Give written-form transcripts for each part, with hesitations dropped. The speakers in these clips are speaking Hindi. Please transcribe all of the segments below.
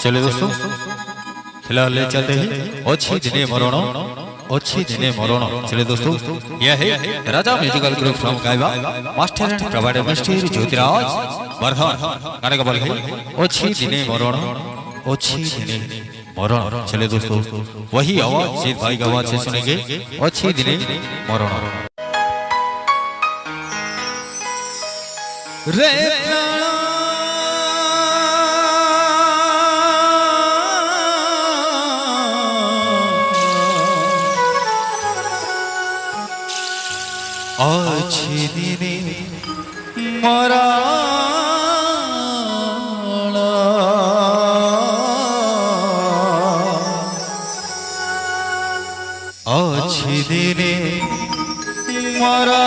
चले दोस्तों फिलहाल ले चलते हैं अच्छी दिने मरण अच्छी दिने मरण। चले दोस्तों यह है राजा म्यूजिकल ग्रुप फ्रॉम गायबा master and provider mister Jyotiraj Vardhan. गाने का बोल है अच्छी दिने मरण अच्छी दिने मरण। चले दोस्तों वही आवाज जीत भाई की आवाज से सुनेंगे अच्छी दिने मरण। रे अच्छी दिने मरण अच्छी दिने मरण।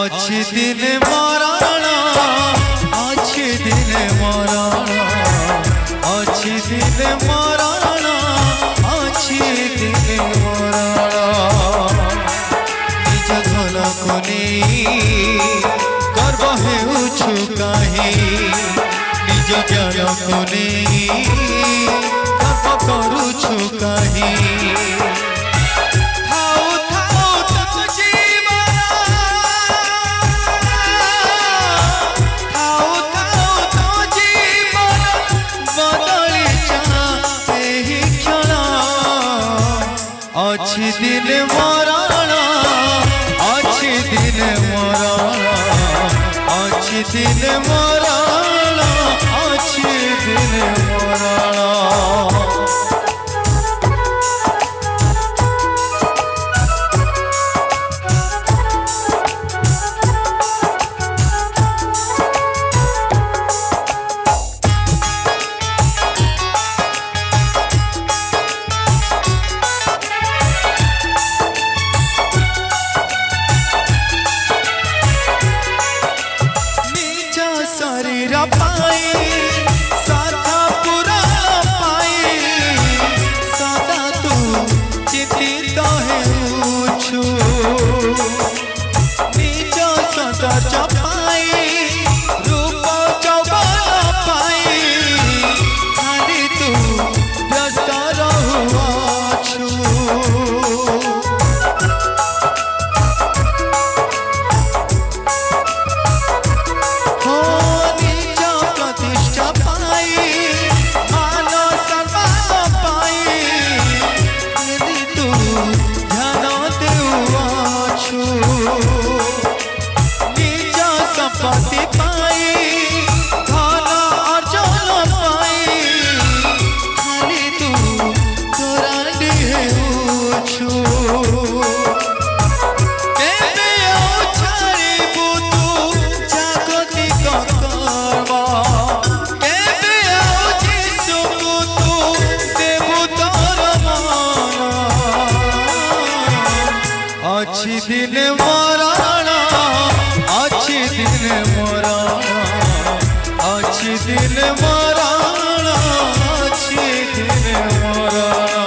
अच्छी दिन मरण अच्छी दिन मरण अच्छी दिन मरण अच्छी दिन मरण। निज धन को नहीं गर्व हेउछु काहे निज ज्ञान को नहीं गर्व करुछु काहे। अच्छी दिन मरण अच्छी दिन मरण अच्छी दिन मरण अच्छी दिन मरण। शरीर पाई साधा पूरा पाई सदा तू चिंतित हेउछु निज सदा चपाई रूप चौबल पाई खाली तू व्यस्त रहुछु। संपत्ति पाई धन अर्जन पाई खाली तू तोरांडी हेउछु। केबे आउ छाड़िबु तू जागतिक कर्म केबे आउ जीसुकु तू देबु तोर मन। अच्छी दिन मरण अच्छी दिन मरण अच्छी दिन मरण अच्छी दिन मरण।